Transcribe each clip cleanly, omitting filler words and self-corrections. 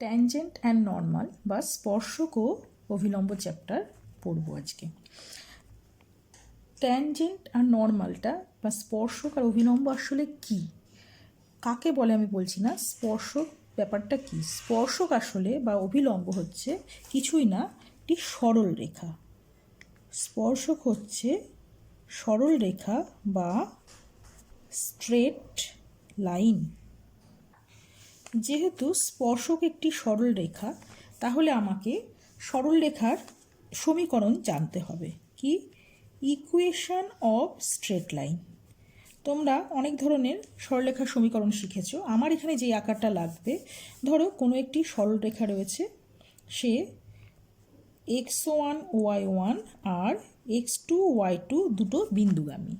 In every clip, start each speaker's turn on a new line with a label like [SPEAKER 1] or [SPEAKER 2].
[SPEAKER 1] Tangent and normal বা স্পর্শক ও অভিলম্ব চ্যাপ্টার পড়ব আজকে। ট্যানজেন্ট আর নর্মালটা বা স্পর্শক আর অভিলম্ব আসলে কি, কাকে বলে আমি বলছি না, স্পর্শক ব্যাপারটা কি। স্পর্শক আসলে বা অভিলম্ব হচ্ছে কিছুই না, একটি সরল রেখা। স্পর্শক হচ্ছে সরল রেখা বা স্ট্রেট লাইন। যেহেতু স্পর্শক একটি সরল রেখা, তাহলে আমাকে সরল রেখার সমীকরণ জানতে হবে। কি? Equation of straight line. তোমরা অনেক ধরনের সরলরেখার সমীকরণ শিখেছো। আমার এখানে যে আকারটা লাগবে, ধরো কোনো একটি সরলরেখা রয়েছে, সে x1 y1 আর x2 y2 দুটো বিন্দুগামী।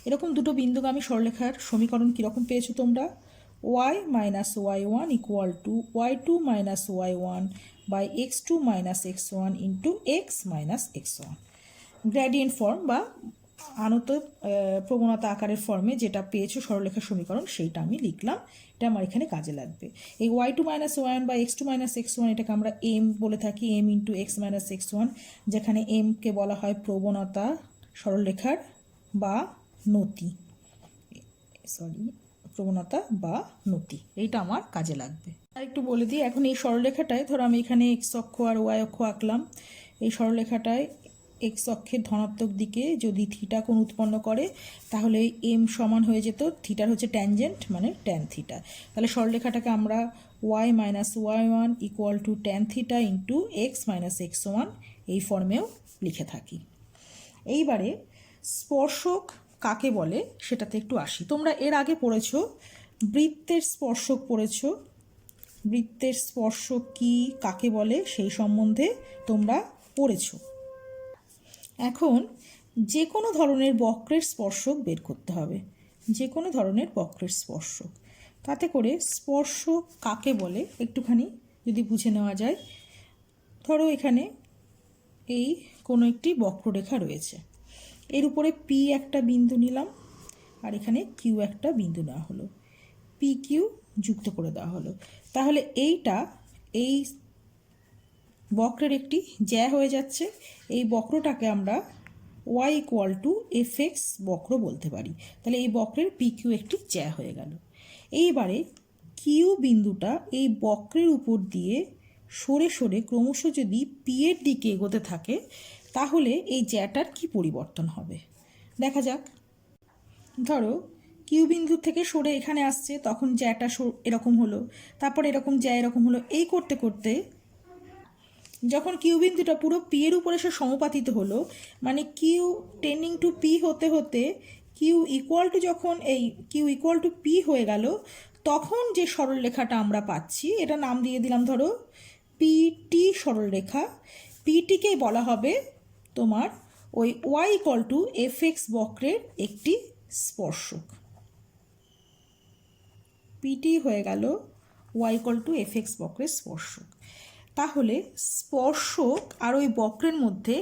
[SPEAKER 1] এরকম দুটো বিন্দুগামী সরলরেখার সমীকরণ কীরকম পেয়েছো তোমরা? y minus y1 equal to y2 minus y1 by x2 minus x1 into x minus x1। Gradient form বা আনত প্রবণতা আকারের ফর্মে যেটা পেয়েছো সরলরেখার সমীকরণ, সেইটা আমি লিখলাম। এটা আমার এখানে কাজে লাগবে। এই y2 মাইনাস y1 বা x2 মাইনাস x1 এটাকে আমরা m বলে থাকি, m into x minus x1, যেখানে mকে বলা হয় প্রবণতা সরলরেখার বা নতি, প্রবণতা বা নতি। এইটা আমার কাজে লাগবে। আর একটু বলে দিই, এখন এই সরলরেখাটায় ধরো আমি এখানে x অক্ষ আর y অক্ষ আঁকলাম। এই সরলরেখাটায় এক্স অক্ষের ধনাত্মক দিকে যদি থিটা কোণ উৎপন্ন করে, তাহলে এম সমান হয়ে যেত, থিটার হচ্ছে ট্যানজেন্ট মানে ট্যান থিটা। তাহলে সরলরেখাটাকে আমরা Y minus Y one equal to tan theta into x minus x one এই ফর্মেও লিখে থাকি। এইবারে স্পর্শক কাকে বলে সেটাতে একটু আসি। তোমরা এর আগে পড়েছো বৃত্তের স্পর্শক পড়েছো। বৃত্তের স্পর্শক কি, কাকে বলে সেই সম্বন্ধে তোমরা পড়েছো। এখন যে কোনো ধরনের বক্রের স্পর্শক বের করতে হবে, যে কোনো ধরনের বক্রের স্পর্শক। তাতে করে স্পর্শক কাকে বলে একটুখানি যদি বুঝে নেওয়া যায়। ধরো এখানে এই কোনো একটি বক্ররেখা রয়েছে, এর উপরে পি একটা বিন্দু নিলাম আর এখানে কিউ একটা বিন্দু নেওয়া হলো, পি কিউ যুক্ত করে দেওয়া হলো। তাহলে এইটা এই বক্রের একটি জ্যা হয়ে যাচ্ছে। এই বক্রটাকে আমরা y equal to F x বক্র বলতে পারি। তাহলে এই বক্রের পি কিউ একটি জ্যা হয়ে গেল। এইবারে কিউ বিন্দুটা এই বক্রের উপর দিয়ে সরে সরে ক্রমশ যদি পি এর দিকে এগোতে থাকে, তাহলে এই জ্যাটার কি পরিবর্তন হবে দেখা যাক। ধরো কিউ বিন্দু থেকে সরে এখানে আসছে, তখন জ্যাটা এরকম হলো, তারপর এরকম জ্যা এরকম হলো। এই করতে করতে যখন কিউ বিন্দুটা পুরো পি এর উপরে সে সমাপতিত হলো, মানে কিউ টেন্ডিং টু পি হতে হতে কিউ ইকুয়াল টু, যখন এই কিউ ইকুয়াল টু পি হয়ে গেল, তখন যে সরলরেখাটা আমরা পাচ্ছি, এটা নাম দিয়ে দিলাম ধরো পিটি সরলরেখা। পিটিকেই বলা হবে তোমার ওই y equal to F x বক্রের একটি স্পর্শক। পিটি হয়ে গেল y equal to F x বক্রের স্পর্শক। তাহলে স্পর্শক আর ওই বক্রের মধ্যে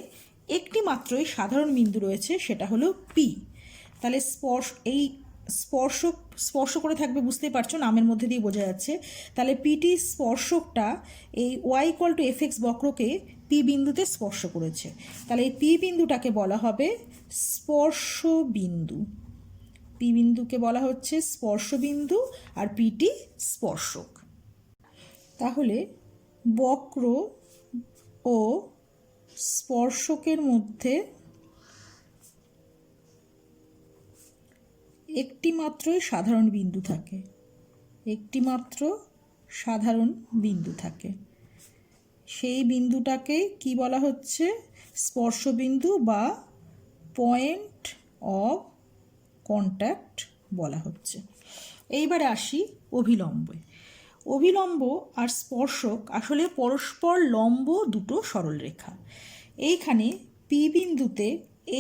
[SPEAKER 1] একটি মাত্রই সাধারণ বিন্দু রয়েছে, সেটা হলো পি। তাহলে এই স্পর্শ করে থাকবে, বুঝতেই পারছো, নামের মধ্যে দিয়ে বোঝা যাচ্ছে। তাহলে পিটি স্পর্শকটা এই y equal to F x বক্রকে পি বিন্দুতে স্পর্শ করেছে। তাহলে এই পি বিন্দুটাকে বলা হবে স্পর্শ বিন্দু। পি বিন্দুকে বলা হচ্ছে স্পর্শ বিন্দু আর পিটি স্পর্শক। তাহলে বক্র ও স্পর্শকের মধ্যে একটি মাত্রই সাধারণ বিন্দু থাকে, একটি মাত্র সাধারণ বিন্দু থাকে। সেই বিন্দুটাকে কি বলা হচ্ছে? স্পর্শবিন্দু বা পয়েন্ট অফ কন্ট্যাক্ট বলা হচ্ছে। এইবারে আসি অভিলম্বে। অভিলম্ব আর স্পর্শক আসলে পরস্পর লম্ব দুটো সরলরেখা। এইখানে পি বিন্দুতে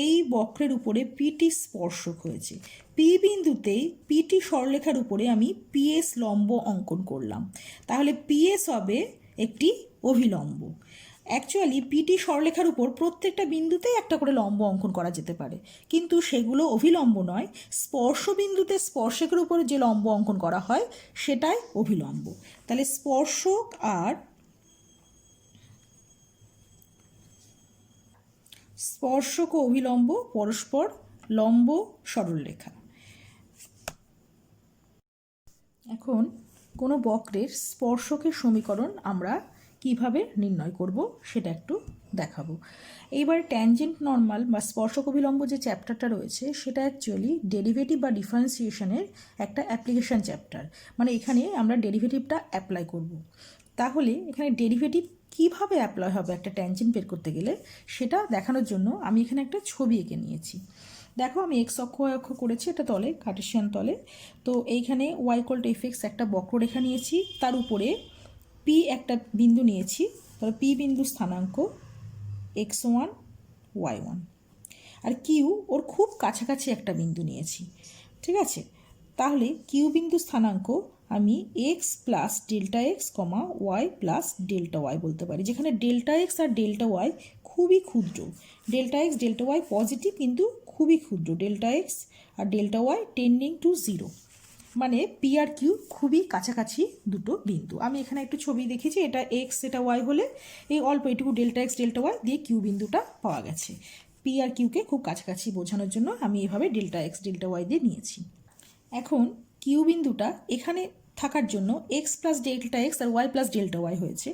[SPEAKER 1] এই বক্রের উপরে পিটি স্পর্শক হয়েছে, পি বিন্দুতেই পিটি সরলরেখার উপরে আমি পিএস লম্ব অঙ্কন করলাম। তাহলে পিএস হবে একটি অভিলম্ব। অ্যাকচুয়ালি পিটি সরলরেখার উপর প্রত্যেকটা বিন্দুতেই একটা করে লম্ব অঙ্কন করা যেতে পারে, কিন্তু সেগুলো অভিলম্ব নয়। স্পর্শ বিন্দুতে স্পর্শকের উপর যে লম্ব অঙ্কন করা হয় সেটাই অভিলম্ব। তাহলে স্পর্শক ও অভিলম্ব পরস্পর লম্ব সরলরেখা। এখন কোনো বক্রের স্পর্শকের সমীকরণ আমরা কিভাবে নির্ণয় করব সেটা একটু দেখাবো। এইবার ট্যানজেন্ট নর্মাল বা স্পর্শক অভিলম্ব যে চ্যাপ্টারটা রয়েছে সেটা অ্যাকচুয়ালি ডেরিভেটিভ বা ডিফারেন্সিয়েশনের একটা অ্যাপ্লিকেশন চ্যাপ্টার, মানে এখানে আমরা ডেরিভেটিভটা অ্যাপ্লাই করব। তাহলে এখানে ডেরিভেটিভ কিভাবে অ্যাপ্লাই হবে একটা ট্যানজেন্ট বের করতে গেলে সেটা দেখানোর জন্য আমি এখানে একটা ছবি এঁকে নিয়েছি। দেখো আমি এক্স অক্ষ ওয়াই অক্ষ করেছি, এটা তলে কার্টেসিয়ান তলে। তো এইখানে Y equal to F X একটা বক্ররেখা নিয়েছি, তার উপরে পি একটা বিন্দু নিয়েছি, তাহলে পি বিন্দু স্থানাঙ্ক x1 y1, আর কিউ ওর খুব কাছাকাছি একটা বিন্দু নিয়েছি। ঠিক আছে, তাহলে কিউ বিন্দু স্থানাঙ্ক আমি x plus delta x comma y plus delta y বলতে পারি, যেখানে ডেল্টা এক্স আর ডেল্টা ওয়াই খুবই ক্ষুদ্র। Delta x delta y positive কিন্তু খুবই ক্ষুদ্র, ডেল্টা এক্স আর delta y tending to zero, মানে পি আর কিউ খুবই কাছাকাছি দুটো বিন্দু। আমি এখানে একটু ছবি দেখেছি, এটা এক্স এটা ওয়াই হলে এই অল্প এটুকু ডেল্টা এক্স ডেল্টা ওয়াই দিয়ে কিউ বিন্দুটা পাওয়া গেছে। পি আর কিউকে খুব কাছাকাছি বোঝানোর জন্য আমি এইভাবে ডেল্টা এক্স ডেল্টা ওয়াই দিয়ে নিয়েছি। এখন কিউ বিন্দুটা এখানে থাকার জন্য এক্স প্লাস ডেল্টা এক্স আর ওয়াই প্লাস ডেল্টা ওয়াই হয়েছে।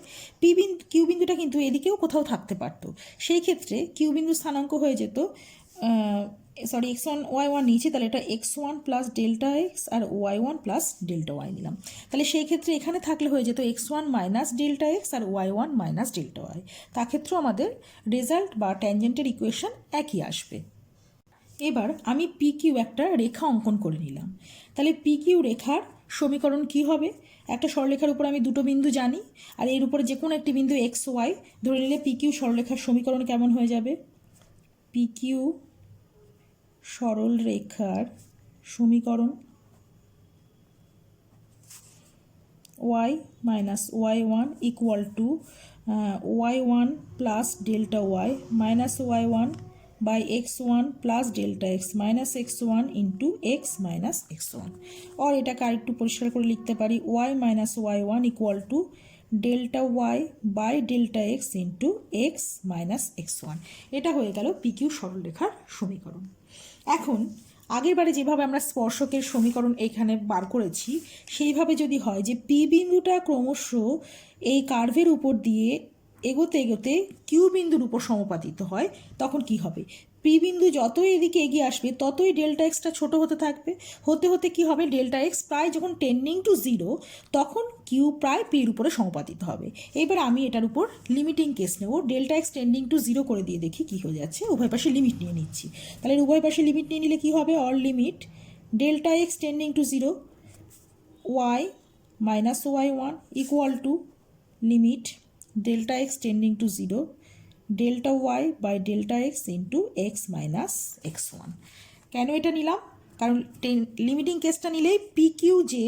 [SPEAKER 1] কিউ বিন্দুটা কিন্তু এদিকেও কোথাও থাকতে পারতো, সেই ক্ষেত্রে কিউ বিন্দু স্থানাঙ্ক হয়ে যেত x1 y1 নিয়েছি, তাহলে এটা x1 প্লাস ডেল্টা এক্স আর y1 প্লাস ডেল্টা ওয়াই নিলাম। তাহলে সেই ক্ষেত্রে এখানে থাকলে হয়ে যেত x1 মাইনাস ডেল্টা এক্স আর y1 মাইনাস ডেল্টা ওয়াই। তা ক্ষেত্রেও আমাদের রেজাল্ট বা ট্যানজেন্টের ইকুয়েশন একই আসবে। এবার আমি পি কিউ একটা রেখা অঙ্কন করে নিলাম। তাহলে পি কিউ রেখার সমীকরণ কি হবে? একটা সরলরেখার উপর আমি দুটো বিন্দু জানি, আর এর উপরে যে কোনো একটি বিন্দু এক্স ওয়াই ধরে নিলে পি কিউ সরলরেখার সমীকরণ কেমন হয়ে যাবে? পি কিউ সরল রেখার সমীকরণ y minus Y one equal to y one plus delta y minus Y one by x one plus delta x minus x one into x minus x one. আর এটাকে আরেকটু পরিষ্কার করে লিখতে পারি y minus Y one equal to delta Y by delta x into x minus x one. এটা হয়ে গেল পি কিউ সরলরেখার সমীকরণ। এখন আগের বারে যেভাবে আমরা স্পর্শকের সমীকরণ এখানে বার করেছি সেইভাবে যদি হয় যে পি বিন্দুটা ক্রমশ এই কার্ভের উপর দিয়ে এগোতে এগোতে কিউ বিন্দুর উপর সমাপতিত হয়, তখন কি হবে? পি বিন্দু যতই এদিকে এগিয়ে আসবে ততই ডেল্টা এক্সটা ছোটো হতে থাকবে, হতে হতে কি হবে? ডেল্টা এক্স প্রায় যখন টেন্ডিং টু জিরো তখন কিউ প্রায় পির উপরে সমাপতিত হবে। এবার আমি এটার উপর লিমিটিং কেস নেব, delta x tending to zero করে দিয়ে দেখি কী হয়ে যাচ্ছে। উভয় পাশে লিমিট নিয়ে নিচ্ছি, তাহলে উভয় পাশে লিমিট নিয়ে নিলে কী হবে? অল limit delta x tending to zero Y minus Y one equal to limit delta x tending to zero delta Y by delta x into x minus x one. কেন এটা নিলাম? কারণ লিমিটিং কেসটা নিলেই পি কিউ যে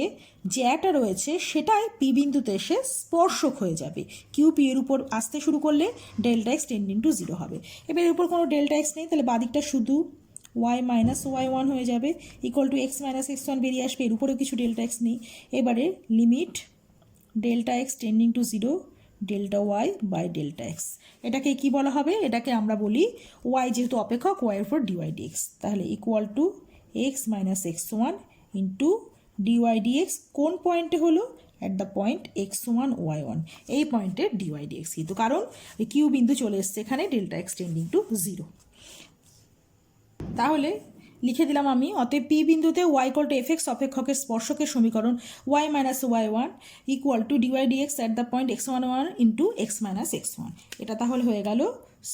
[SPEAKER 1] জ্যাটা রয়েছে সেটাই P বিন্দুতে এসে স্পর্শক হয়ে যাবে। কিউ পি এর উপর আসতে শুরু করলে delta x tending to zero হবে। এবার এর উপর কোনো ডেল্টা এক্স নেই, তাহলে বাদিকটা শুধু ওয়াই মাইনাস ওয়াই ওয়ান হয়ে যাবে equal to X minus x one বেরিয়ে আসবে, এর উপরেও কিছু ডেল্টা এক্স নেই। এবারে limit delta x tending to zero delta Y by delta X. এটাকে কি বলা হবে? এটাকে আমরা বলি ওয়াই যেহেতু অপেক্ষক ওয়াইয়ের উপর ডিওয়াই ডিএক্স, তাহলে equal to X minus x one into D Y D X. কোন পয়েন্টে হলো? At the point x one Y one, এই পয়েন্টে ডিওয়াই ডিএক্স, কিন্তু কারণ কিউ বিন্দু চলে এসছে এখানে delta x tending to zero. তাহলে লিখে দিলাম আমি, অতএব পি বিন্দুতে y equal to F x অপেক্ষকের স্পর্শকের সমীকরণ y minus Y one equal to dy dx at the point x one one into x minus x one. এটা তাহলে হয়ে গেল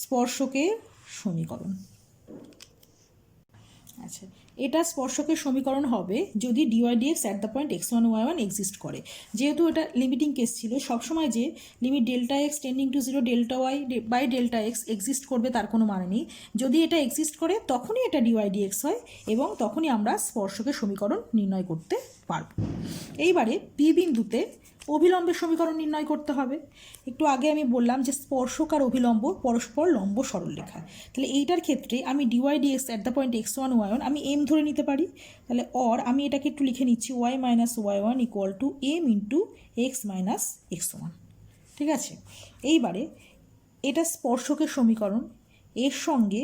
[SPEAKER 1] স্পর্শকের সমীকরণ। আচ্ছা, এটা স্পর্শকের সমীকরণ হবে যদি D Y dx at the point x one Y one exist করে। যেহেতু এটা লিমিটিং কেস ছিল, সবসময় যে limit delta x tending to zero delta Y by delta X exist করবে তার কোনো মানে নেই। যদি এটা এক্সিস্ট করে তখনই এটা ডিওয়াই ডিএক্স হয় এবং তখনই আমরা স্পর্শকের সমীকরণ নির্ণয় করতে পারব। এইবারে পি বিন্দুতে অভিলম্বের সমীকরণ নির্ণয় করতে হবে। একটু আগে আমি বললাম যে স্পর্শক আর অভিলম্ব পরস্পর লম্ব সরলরেখা। তাহলে এইটার ক্ষেত্রে আমি D Y dx at the point x1 y1 আমি এম ধরে নিতে পারি। তাহলে আমি এটাকে একটু লিখে নিচ্ছি y minus y1 equal to M into x minus x1। ঠিক আছে, এইবারে এটা স্পর্শকের সমীকরণ, এর সঙ্গে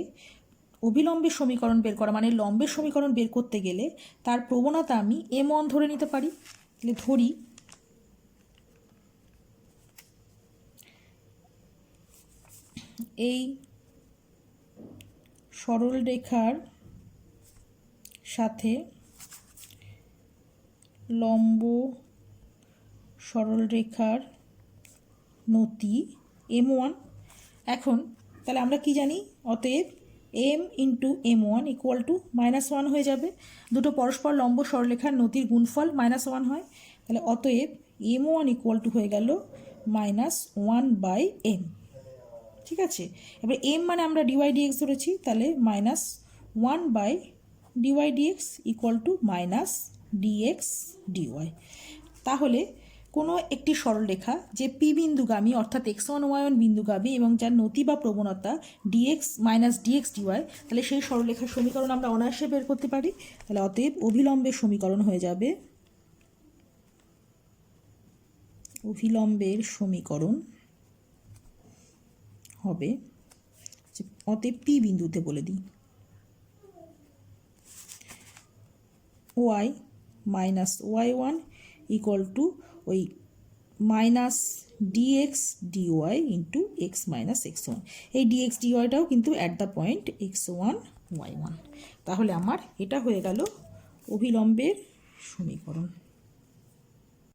[SPEAKER 1] অভিলম্বের সমীকরণ বের করা মানে লম্বের সমীকরণ বের করতে গেলে তার প্রবণতা আমি m1 ধরে নিতে পারি। তাহলে ধরি এই সরল রেখার সাথে লম্ব সরল রেখার নতি m1। এখন তাহলে আমরা কি জানি, অতএব m into m1 equal to -1 হয়ে যাবে। দুটো পরস্পর লম্ব সরলরেখার নতির গুণফল -1 হয়। তাহলে অতএব m1 ইকুয়াল টু হয়ে গেল -1/m। ঠিক আছে, এবার m মানে আমরা ডিওয়াই ডিএক্স ধরেছি, তাহলে -1/ডিওয়াই dx equal to -dx dy। তাহলে কোনো একটি সরলরেখা যে পি বিন্দুগামী অর্থাৎ x1 y1 বিন্দুগামী এবং যার নতি বা প্রবণতা dx dy, তাহলে সেই সরলরেখার সমীকরণ আমরা অনায়াসে বের করতে পারি। তাহলে অতএব অভিলম্বের সমীকরণ হয়ে যাবে, অভিলম্বের সমীকরণ হবে, অতএব পি বিন্দুতে বলে দিই y minus y1 equal two ওই -dx dy into x minus x1। এই dx dyটাও কিন্তু at the point x1 y1। তাহলে আমার এটা হয়ে গেল অভিলম্বের সমীকরণ।